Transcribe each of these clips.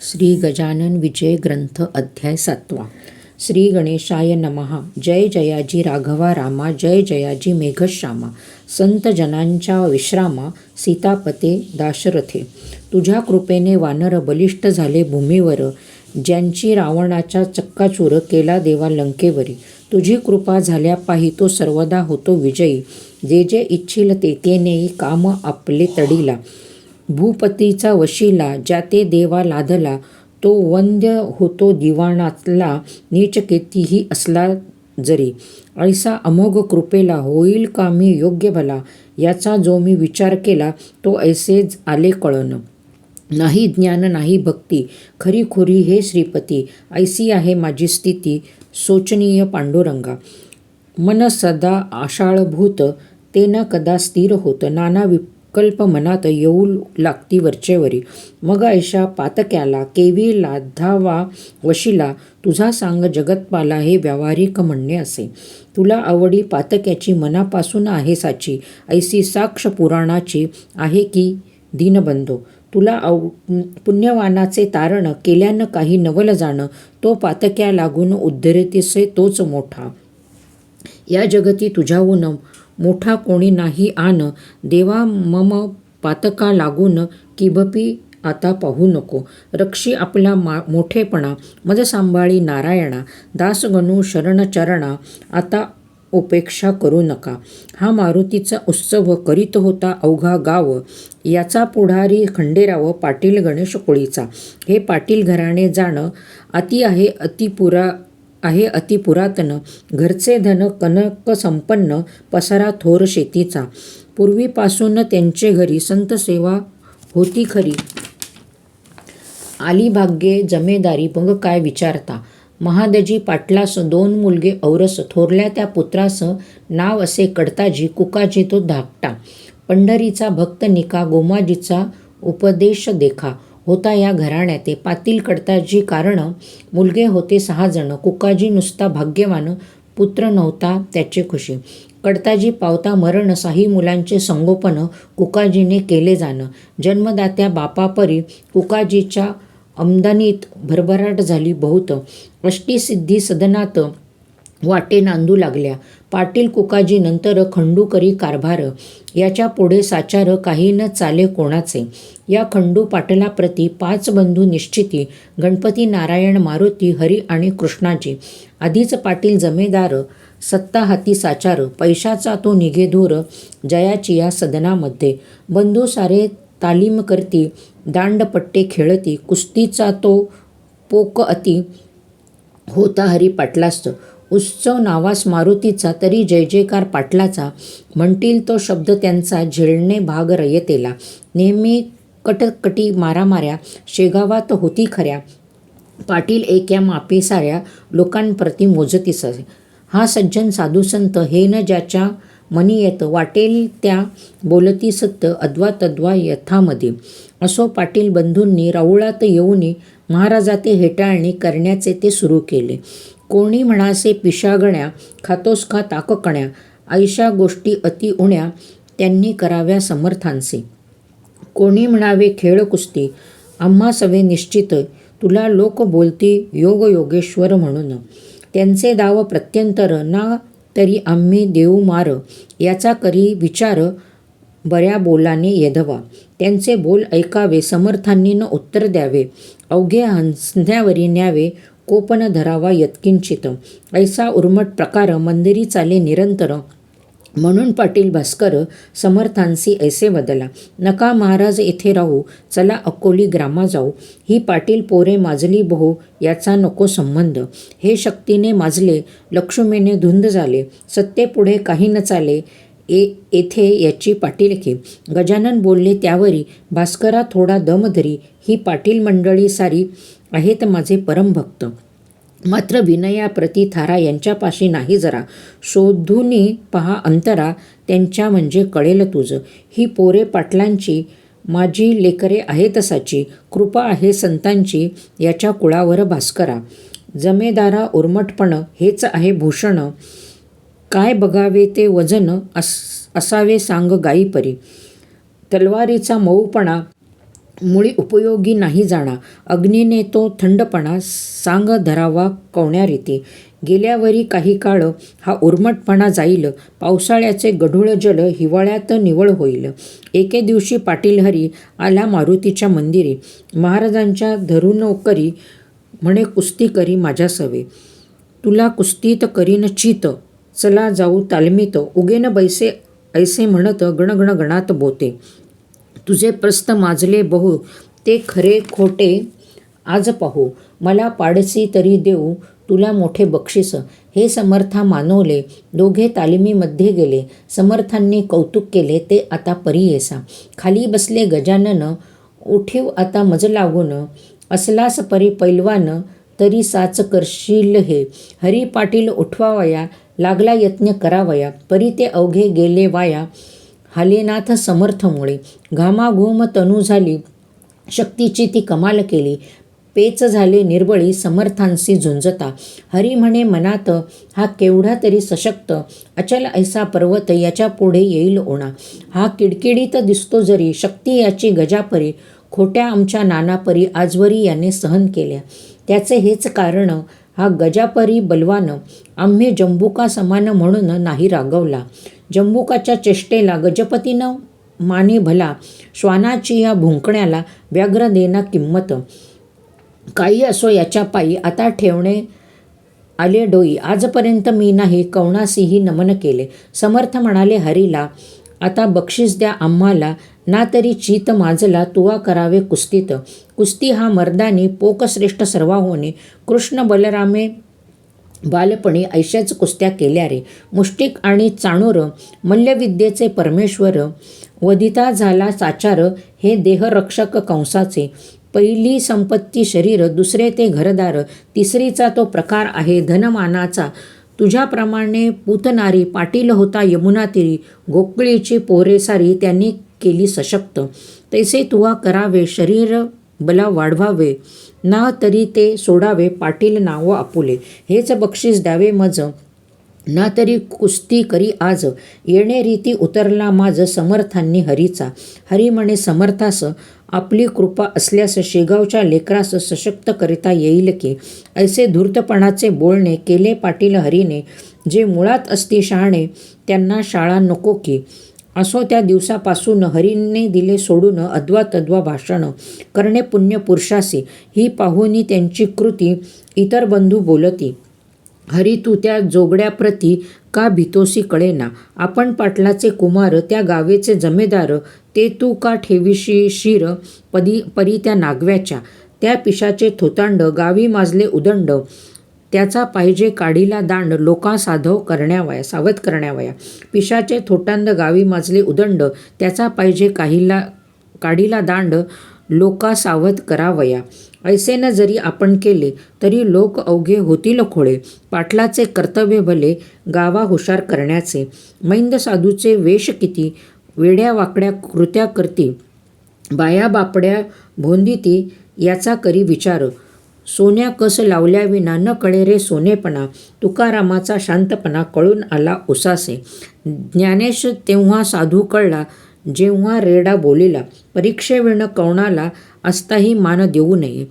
श्री गजानन विजय ग्रंथ अध्याय 7. श्री गणेशाय नमः. जय जयाजी राघवा रामा, जय जयाजी मेघश्यामा. संत जनांच्या विश्रामा, सीतापते दाशरथे. तुझ्या कृपेने वानर बलिष्ठ झाले भूमीवर, ज्यांची रावणाचा चक्काचूर केला देवा लंकेवरी. तुझी कृपा झाल्या पाही तो सर्वदा होतो विजयी, जे जे इच्छिल ते नेई काम आपले तडीला. भूपतीचा वशिला ज्या ते देवा लाधला, तो वंद्य होतो दिवाणातला, नीच कितीही असला जरी. ऐसा अमोघ कृपेला होईल का मी योग्य भला, याचा जो मी विचार केला तो ऐसेच आले कळण. नाही ज्ञान नाही भक्ती खरी खोरी हे श्रीपती, ऐसी आहे माझी स्थिती शोचनीय पांडुरंगा. मन सदा आशाळभूत ते न कदा स्थिर होत, नाना विकल्प मनात येऊ लागती वरचेवरी. मग ऐशा पातक्याला केवी लाधावा वशिला, तुझा सांग जगतपाला हे व्यावहारिक म्हणणे असे. तुला आवडी पातक्याची मनापासून आहे साची, ऐसी साक्ष पुराणाची आहे की दीनबंधो. तुला पुण्यवानाचे तारण केल्यानं काही नवल जाणं, तो पातक्या लागून उद्धरतीसे तोच मोठा. या जगती तुझ्याहून मोठा कोणी नाही आन, देवा मम पातका लागून किबपी आता पाहू नको. रक्षी आपला मोठेपणा मज सांभाळी नारायणा, दासगणू शरणचरणा आता उपेक्षा करू नका. हा मारुतीचा उत्सव करीत होता अवघा गाव, याचा पुढारी खंडेराव पाटील गणेश कोळीचा. हे पाटील घराणे जाणं अति आहे अतिपुरातन, घरचे धन कनक संपन्न, पसारा थोर शेतीचा. पूर्वीपासून त्यांचे घरी संत सेवा होती खरी, आली भाग्ये जमेदारी मग काय विचारता. महादजी पाटलास 2 मुलगे औरस, थोरल्या त्या पुत्रास नाव असे कडताजी, कुकाजी तो धाकटा. पंढरीचा भक्त निका, गोमाजीचा उपदेश देखा. होता या घराण्याते पाटील कडताजी कारण, मुलगे होते 6 जण. कुकाजी नुसता भाग्यवान, पुत्र नव्हता त्याचे खुशी. कडताजी पावता मरण, 6 मुलांचे संगोपन कुकाजीने केले जाणं. जन्मदात्या बापापरी कुकाजीच्या आमदानीत भरभराट झाली बहुत. अष्टसिद्धी सदनात वाटे नांदू लागल्या. पाटील कुकाजी नंतर खंडू करी कारभार, याच्या पुढे साचार काही न चाले कोणाचे. या खंडू पाटलाप्रती 5 बंधू निश्चिती, गणपती नारायण मारुती हरी आणि कृष्णाजी. आधीच पाटील जमेदार, सत्ता हाती साचार, पैशाचा तो निघे दूर जयाची या सदनामध्ये. बंधू सारे तालीम करती, दांडपट्टे खेळती, कुस्तीचा तो पोक अति होता हरी पाटलास. उत्सव नावास मारुतीचा, तरी जय जयकार पाटलाचा. म्हणतील तो शब्द त्यांचा, झेलणे भाग रयतेला. नेहमी कटकटी मारामाऱ्या शेगावात होती खऱ्या, पाटील एक या मापी साऱ्या लोकांप्रती मोजतीस. हा सज्जन साधुसंत हे न ज्याच्या मनी येत, वाटेल त्या बोलती सत्य अद्वा तद्वा यथामध्ये. असो पाटील बंधूंनी राऊळात येऊनी महाराजाते हेटाळणी करण्याचे ते सुरू केले. कोणी म्हणासे पिशागण्या, खातोस का ताककण्या, ऐशा गोष्टी अति उण्या त्यांनी कराव्या समर्थांचे. कोणी म्हणावे खेळ कुस्ती, आम्हा सवे निश्चित, तुला लोक बोलती योग योगेश्वर म्हणून. त्यांचे दाव प्रत्यंतर ना तरी आम्ही देऊ मार, याचा करी विचार बऱ्या बोलाने येधवा. त्यांचे बोल ऐकावे, समर्थांनी न उत्तर द्यावे, अवघे हंसण्यावरी न्यावे, कोपन धरावा यत्किंचित. ऐसा उर्मट प्रकार मंदिरी चाले निरंतर, म्हणून पाटील भास्कर समर्थांसी ऐसे बदला. नका महाराज येथे राहू, चला अकोली ग्रामा जाऊ. ही पाटील पोरे माजली बहु, याचा नको संबंध. हे शक्तीने माजले, लक्ष्मीने धुंद झाले, सत्तेपुढे काही न चाले येथे याची पाटीलकी. गजानन बोलले त्यावरी, भास्करा थोडा दम धरी, ही पाटील मंडळी सारी आहेत माझे परमभक्त. मात्र विनयाप्रती थारा यांच्यापाशी नाही जरा. शोधूनी पहा अंतरा, त्यांच्या म्हणजे कळेल तुझ. ही पोरे पाटलांची, माझी लेकरे आहेत साची. कृपा आहे संतांची याच्या कुळावर भास्करा. जमेदारा उर्मटपण हेच आहे भूषण, काय बघावे ते वजन असावे सांग गायीपरी. तलवारीचा मऊपणा मुळी उपयोगी नाही जाणा. अग्नीने तो थंडपणा सांग धरावा कवण्या रीती. गेल्यावरी काही काळ हा उर्मटपणा जाईल. पावसाळ्याचे गढूळ जल हिवाळ्यात निवळ होईल. एके दिवशी पाटील हरी आला मारुतीच्या मंदिरी. महाराजांच्या धरून करी म्हणे कुस्ती करी माझ्या सवे. तुला कुस्तीत करीन चित, चला जाऊ तालमीत. उगेन बैसे ऐसे म्हणत गणगण गणात बोते. तुझे प्रस्थ माजले बहु, ते खरे खोटे आज पाहू. मला पाडसी तरी देऊ तुला मोठे बक्षीस. हे समर्था मानवले, दोघे तालिमीमध्ये गेले. समर्थांनी कौतुक केले, ते आता परी येसा. खाली बसले गजानन, उठीव आता मज लागून. असलास परी पैलवान, तरी साच करशील हे. हरी पाटील उठवावया, लागला यत्न करावया. परी ते अवघे गेले वाया, हालेनाथ समर्थमुळे. घामाघूम तनू झाली, शक्तीची ती कमाल केली. पेच झाले निर्बळी समर्थांशी झुंजता. हरी म्हणे मनात, हा केवढा तरी सशक्त. अचल ऐसा पर्वत, याच्या पुढे येईल ओणा. हा किडकिडीत दिसतो जरी, शक्ती याची गजापरी. खोट्या आमच्या नानापरी आजवरी याने सहन केल्या. त्याचे हेच कारण, हा गजापरी बलवान. आम्ही जंबुका समान म्हणून नाही रागवला. जंबुकाच्या चेष्टेला गजपतीनं माने भला. श्वानाची या भुंकण्याला व्याघ्र देना किंमत. काही असो याच्या पायी आता ठेवणे आले डोई. आजपर्यंत मी नाही कवणासीही नमन केले. समर्थ म्हणाले हरीला, आता बक्षीस द्या आम्हाला. ना तरी चित माजला तुवा करावे कुस्तीत. कुस्ती हा मर्दानी पोकश्रेष्ठ सर्वाहोने. कृष्ण बलरामे बालपणी ऐशाच कुस्त्या केल्या रे. मुष्टिक आणि चाणूर मल्लविद्येचे परमेश्वर. वधिता झाला साचार, हे देहरक्षक कंसाचे. पहिली संपत्ती शरीर, दुसरे ते घरदार. तिसरीचा तो प्रकार आहे धनमानाचा. तुझ्याप्रमाणे पूतनारी पाटील होता यमुना तीरी. गोकुळीची पोरे सारी त्यांनी केली सशक्त. तैसे तुवा करावे शरीर बला वाढवावे. ना तरी ते सोडावे पाटील नाव आपुले. हेच बक्षीस द्यावे मज, ना तरी कुस्ती करी आज. येणे रीती उतरला माझ समर्थांनी हरीचा. हरी म्हणे समर्थास, आपली कृपा असल्यास शेगावच्या लेकरास सशक्त करिता येईल की. ऐसे धूर्तपणाचे बोलणे केले पाटील हरीने. जे मुळात असती शहाणे, त्यांना शाळा नको की. असो त्या दिवसापासून हरीने दिले सोडून अद्वा तद्वा भाषण करणे पुण्य पुरुषासी. ही पाहुनी त्यांची कृती इतर बंधू बोलती. हरी तू त्या जोगड्याप्रती का भीतोसी कळेना. आपण पाटलाचे कुमार, त्या गावेचे जमेदार. ते तू का ठेवीशी शिर परी त्या नागव्याच्या. त्या पिशाचे थोतांड गावी माजले उदंड. त्याचा पाहिजे काढीला दांड, लोका सावध करण्यावया. पिशाचे थोटांड गावी माजले उदंड, त्याचा पाहिजे काढीला दांड, लोका सावध करावया. ऐसेनं जरी आपण केले तरी लोक अवघे होतील खोळे. पाटलाचे कर्तव्य भले गावा हुशार करण्याचे. मैंद साधूचे वेश किती, वेड्या वाकड्या कृत्या करती. बाया बापड्या भोंदिती, याचा करी विचार. सोन्या कस लावल्याविना न कळे रे सोनेपणा. तुकारामाचा शांतपणा कळून आला उसासे. ज्ञानेश तेव्हा साधू कळला, जेव्हा रेडा बोलिला. परीक्षेविण कवणाला असताही मान देऊ नये.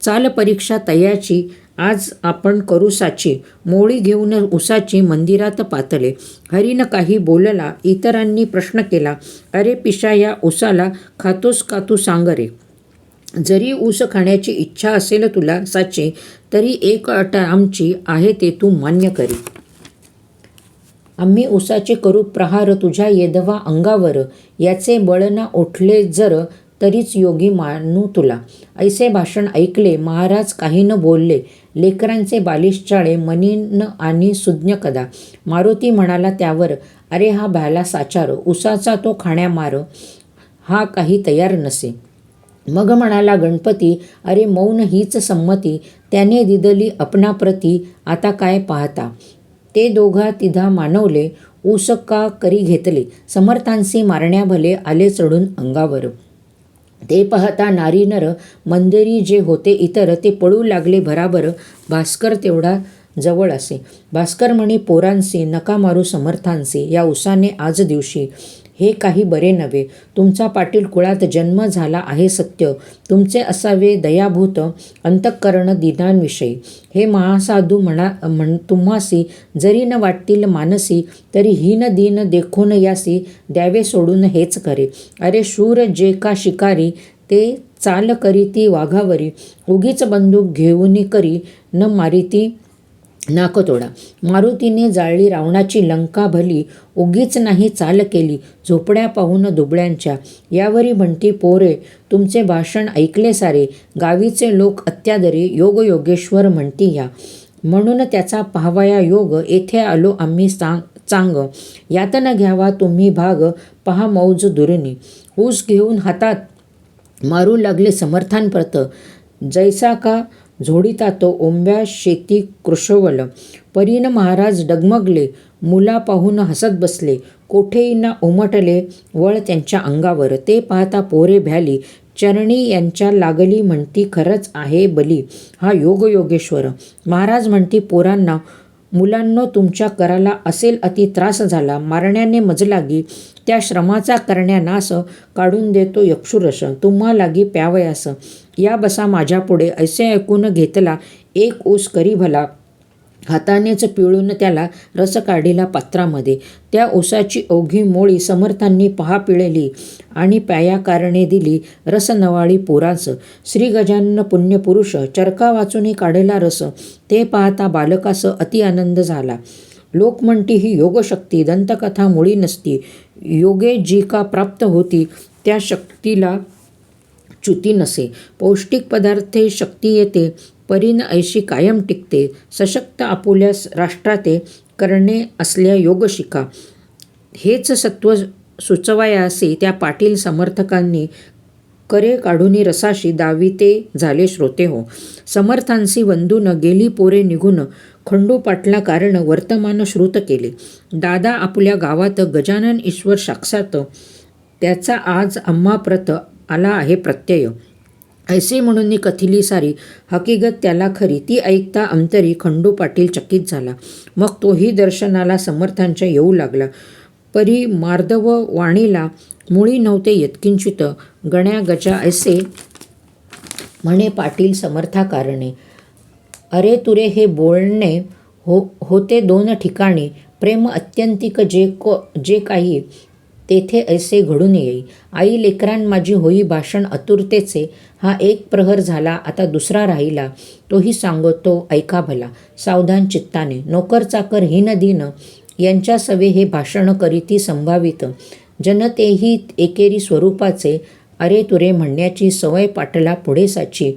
चाल परीक्षा तयाची, आज आपण करू साची. मोळी घेऊन उसाची मंदिरात पातले. हरीनं काही बोलला, इतरांनी प्रश्न केला. अरे पिशा, या उसाला खातोस का तू सांग रे. जरी ऊस खाण्याची इच्छा असेल तुला साची, तरी एक अट आमची आहे, ते तू मान्य करी. आम्ही उसाचे करू प्रहार तुझ्या येदवा अंगावर. याचे बळ ना उठले जर, तरीच योगी मानू तुला. ऐसे भाषण ऐकले महाराज काही न बोलले. लेकरांचे बालिश चाळे मनीन आणि सुज्ञ कदा. मारुती म्हणाला त्यावर, अरे हा भ्याला साचार. उसाचा तो खाण्यामार, हा काही तयार नसे. मग म्हणाला गणपती, अरे मौन हीच संमती. त्याने दिदली अपनाप्रती, आता काय पाहता. ते दोघा तिधा मानवले, ऊस का करी घेतले. समर्थांसी मारण्या भले आले चढून अंगावर. ते पाहता नारी नर मंदिरी जे होते इतर, ते पळू लागले भराभर. भास्कर तेवढा जवळ असे. भास्कर म्हणे पोरांसी, नका मारू समर्थांसी. या उसाने आज दिवशी हे काही बरे नव्हे. तुमचा पाटील कुळात जन्म झाला आहे सत्य. तुमचे असावे दयाभूत अंतःकरण दीनांविषयी. हे महासाधू तुम्हासी जरी न वाटतील मानसी, तरी हीन दीन देखून यासी द्यावे सोडून हेच करे. अरे शूर जे का शिकारी, ते चाल करीती वाघावरी. उगीच बंदूक घेऊनी करी न मारिती नाकतोडा. मारुतीने जाळली रावणाची लंका भली, उगीच नाही चाल केली झोपड्या पाहून दुबळ्यांच्या. यावरी म्हणती पोरे, तुमचे भाषण ऐकले सारे, गावीचे लोक अत्यादरी योग योगेश्वर म्हणती या. म्हणून त्याचा पाहावया योग, येथे आलो आम्ही चांग. यातन घ्यावा तुम्ही भाग, पहा मौज दुरणी. ऊस घेऊन हातात मारू लागले समर्थांप्रत, जैसा का झोडिता तो ओंब्या शेती कृशवल. परीन महाराज डगमगले, मुला पाहून हसत बसले. कोठेईना उमटले वळ त्यांच्या अंगावर. ते पाहता पोरे भ्याली, चरणी यांच्या लागली म्हणती खरंच आहे बली हा योग योगेश्वर. महाराज म्हणती पोरांना, मुलांनो तुमच्या कराला असेल अति त्रास झाला. मारण्याने मज लागी, त्या श्रमाचा करण्या नास. काढून देतो यक्षुरस, तुम्हा लागी प्यावयास. या बसा माझ्या पुढे. ऐसे ऐकून घेतला एक ऊस करी भला, हातानेच पिळून त्याला रस काढिला पात्रामध्ये. त्या ऊसाची अवघी मोळी समर्थांनी पहा पिळली आणि प्याया कारणे दिली रस नवाळी पोरास. श्री गजानन पुण्यपुरुष चरका वाचून काढला रस. ते पाहता बालकास अति आनंद झाला. लोक म्हणती ही योगशक्ती, दंतकथा मुळी नसती. योगे जी का प्राप्त होती, त्या शक्तीला च्युती नसे. पौष्टिक पदार्थे शक्ती येते, परीन ऐशी कायम टिकते. सशक्त आपुल्या राष्ट्राते, करणे असल्या योग शिका. हेच सत्व सुचवायासी त्या पाटील समर्थकांनी, करे काढूनी रसाशी दाविते झाले श्रोते हो. समर्थांसी वंदून गेली पोरे निघून, खंडू पाटला कारण वर्तमान श्रुत केले. दादा आपल्या गावात गजानन ईश्वर साक्षात, त्याचा आज आम्हा प्रत आला आहे प्रत्यय. ऐसे म्हणून कथिली सारी हकीकत त्याला खरी. ती ऐकता अंतरी खंडू पाटील चकित झाला. मग तोही दर्शनाला समर्थांच्या येऊ लागला. परी मार्दव वाणीला मुळी नव्हते यत्किंचित. गण्या गजा ऐसे म्हणे पाटील समर्था कारणे. अरे तुरे हे बोलणे होते दोन ठिकाणी. प्रेम अत्यंतिक जे काही तेथे ऐसे घडून येई. आई लेकरां माझी होई भाषण आतुरतेचे. हा एक प्रहर झाला, आता दुसरा राहिला. तोही सांगतो ऐका भला सावधान चित्ताने. नोकर चाकर हीन दीन यांच्या सवे हे भाषण करीती संभावित. जनतेही एकेरी स्वरूपाचे. अरे तुरे म्हणण्याची सवय पाटला पुढे साची.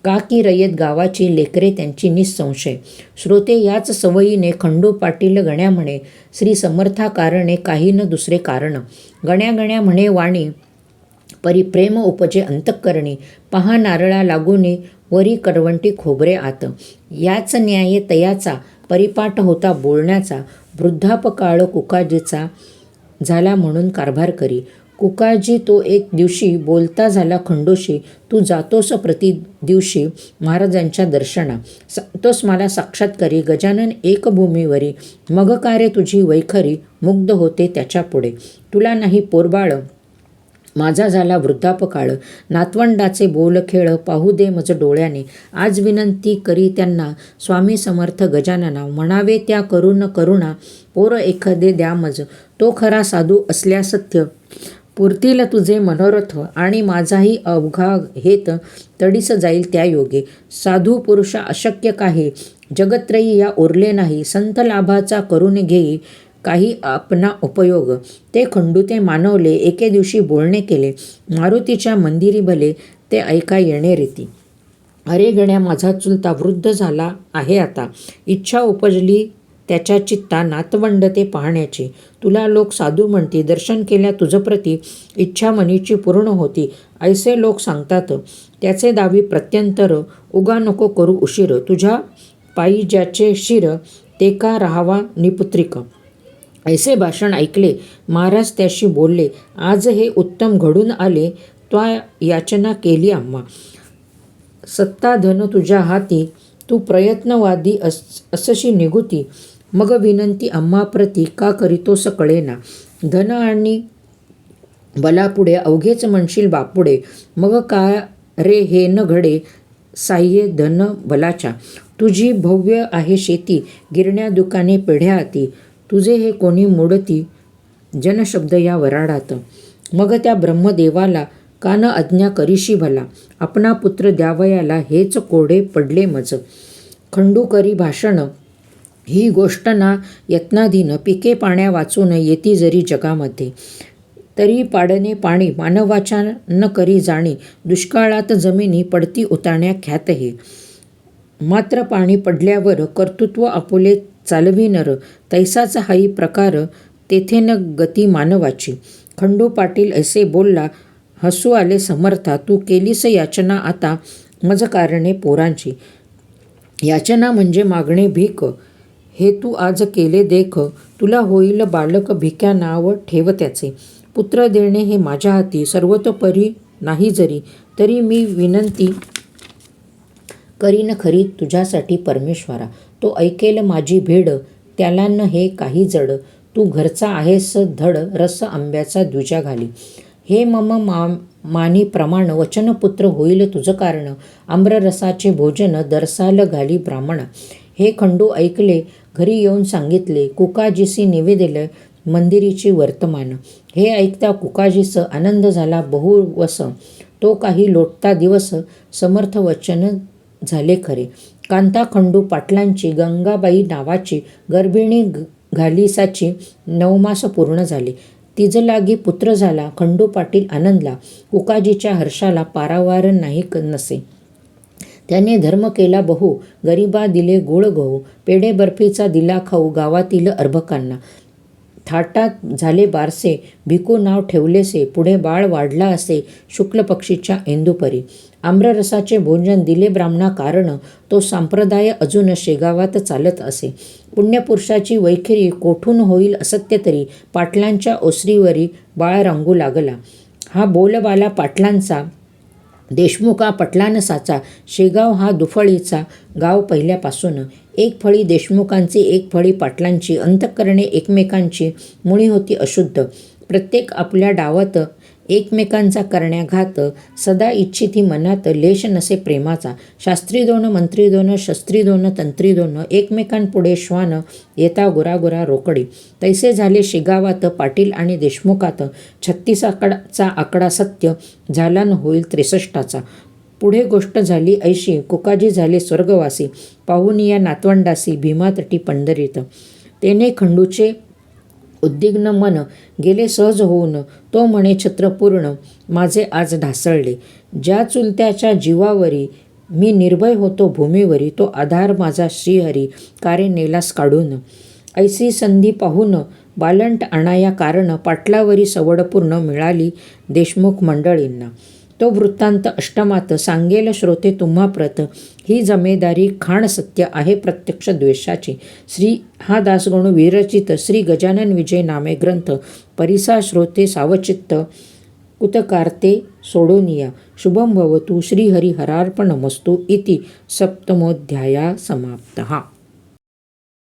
का की रयत गावाची लेकरे त्यांची निसंशय. श्रोते याच सवयीने खंडू पाटील गण्या म्हणे, श्री समर्था कारणे काही न दुसरे कारण. गण्या गण्या म्हणे वाणी, परी प्रेम उपजे अंतःकरणी. पहा नारळा लागुनी वरी करवंटी खोबरे आत. याच न्याय तयाचा परिपाठ होता बोलण्याचा. वृद्धापकाळ कुकाजीचा झाला म्हणून कारभार करी. कुकाजी तो एक दिवशी बोलता झाला खंडोशी. तू जातोस प्रति दिवशी महाराजांच्या दर्शना. सांगतोस मला साक्षात्कारी गजानन एक भूमीवरी. मग कार्य तुझी वैखरी मुग्ध होते त्याच्या पुढे. तुला नाही पोरबाळ माझा झाला वृद्धापकाळ. नातवंडाचे बोलखेळ पाहू दे मज डोळ्याने. आज विनंती करी त्यांना स्वामी समर्थ गजानना. म्हणावे त्या करून करुणा पोर एखादे द्या मज. तो खरा साधू असल्या सत्य पुरतील तुझे मनोरथ. आणि माझाही अवघा हेत तडीस जाईल त्या योगे. साधू पुरुषा अशक्य काही जगत्रयी या उरले नाही. संत लाभाचा करून घेई काही आपणा उपयोग. ते खंडूते मानवले एके दिवशी बोलणे केले. मारुतीच्या मंदिरी भले ते ऐका येणे रीती. अरे गण्या माझा चुलता वृद्ध झाला आहे आता. इच्छा उपजली त्याच्या चित्ता नातवंड ते पाहण्याची. तुला लोक साधू म्हणती, दर्शन केल्या तुझप्रती इच्छा मनीची पूर्ण होती. ऐसे लोक सांगतात. त्याचे दावी प्रत्यंतर उगा नको करू उशीर. तुझ्या पायी ज्याचे शिर ते का राहावा निपुत्रिक. ऐसे भाषण ऐकले महाराज त्याशी बोलले, आज हे उत्तम घडून आले त्वा याचना केली आम्हा. सत्ता धन तुझ्या हाती, तू प्रयत्नवादी असशी निघुती. मग विनंती आम्हा प्रती का करीतोस कळेना. धन आणि बलापुढे अवघेच म्हणशील बापुडे, मग का रे हे न घडे साह्ये धन बलाच्या. तुझी भव्य आहे शेती, गिरण्या दुकाने पेढ्या हाती, तुझे हे कोणी मोडती जनशब्द या वराडात. मग त्या ब्रह्मदेवाला का न आज्ञा करीशी भला, आपणा पुत्र द्यावयाला हेच कोडे पडले मज. खंडू करी भाषण, ही गोष्ट ना यत्नाधीन, पिके पाण्या वाचून येती जरी जगामध्ये. तरी पाडणे पाणी मानवाच्या न करी जाणी, दुष्काळात जमिनी पडती उताण्या ख्यात हे. मात्र पाणी पडल्यावर कर्तृत्व आपुले चालविनर, तैसाच हाही प्रकार तेथे न गती मानवाची. खंडू पाटील ऐसे बोलला, हसू आले समर्था, तू केलीस याचना आता मज कारणे पोरांची. याचना म्हणजे मागणे भीक, हे तू आज केले देख, तुला होईल बालक भिक्या नाव ठेव त्याचे. पुत्र देणे हे माझ्या हाती, सर्वतोपरी नाही जरी, तरी मी विनंती करीन खरी तुझ्यासाठी परमेश्वरा. तो ऐकेल माझी भेड, त्याला न हे काही जड, तू घरचा आहेस धड, रस आंब्याचा द्विजा घाली. हे मम मानी प्रमाण, वचनपुत्र होईल तुझ कारण, आम्ररसाचे भोजन दरसाल घाली ब्राह्मणा. हे खंडू ऐकले, घरी येऊन सांगितले, कुकाजीसी निवेदिले मंदिरीची वर्तमान. हे ऐकता कुकाजीस आनंद झाला बहुवस, तो काही लोटता दिवस, समर्थ वचन झाले खरे. कांता खंडू पाटलांची गंगाबाई नावाची गर्भिणी घालिसाची 9 मास पूर्ण झाले. तिज लागी पुत्र झाला. खंडू पाटील आनंदला, कुकाजीच्या हर्षाला पारावार नाही नसे. त्याने धर्म केला बहु, गरिबा दिले गोळ गहू, पेढे बर्फीचा दिला खाऊ गावातील अर्भकांना. थाटात झाले बारसे, भिकू नाव ठेवलेसे, पुढे बाळ वाढला असे शुक्ल पक्षीच्या इंदुपरी. आम्ररसाचे भोजन दिले ब्राह्मणा कारण, तो संप्रदाय अजून शेगावात चालत असे. पुण्यपुरुषाची वैखरी कोठून होईल असत्य तरी, पाटलांच्या ओसरीवरी बाळ रांगू लागला. हा बोलबाला पाटलांचा, देशमुखा पटलानसाचा, शेगाव हा दुफळीचा गाव पहिल्यापासून. एक फळी देशमुखांची, एक फळी पाटलांची, अंतःकरणे एकमेकांची, मुळी होती अशुद्ध. प्रत्येक आपल्या डावात एकमेकांचा करण्याघात, सदा इच्छिती मनात लेश नसे प्रेमाचा. शास्त्री दोन, मंत्री दोन, शस्त्री दोन, तंत्री दोन, एकमेकांपुढे श्वान येता गुरागुरा रोकडी. तैसे झाले शेगावात पाटील आणि देशमुखात. 36चा आकडा सत्य झाला न होईल 63चा. पुढे गोष्ट झाली ऐशी, कुकाजी झाले स्वर्गवासी, पाहून या नातवंडासी भीमातटी पंढरीत. तेने खंडूचे उद्विग्न मन गेले सहज होऊन, तो म्हणे छत्रपूर्ण माझे आज ढासळले. ज्या चुलत्याच्या जीवावरी मी निर्भय होतो भूमीवरी, तो आधार माझा श्रीहरी कारे नेलास काढून. ऐसी संधी पाहून बालंट आणाया कारण, पाटलावरी सवडपूर्ण मिळाली देशमुख मंडळींना. तो वृत्तांत अष्टमात सांगेल श्रोते तुम्हा प्रत, ही जमेदारी खाण सत्य आहे प्रत्यक्ष द्वेषाची. श्री हा दासगणू विरचित श्री गजानन विजय नामे ग्रंथ, परिसा श्रोते सावचित्त कुतकार्ते सोडोनिया. शुभम भवतु. श्रीहरी हरार्पणमस्तु. इति 7मोऽध्यायः समाप्तः.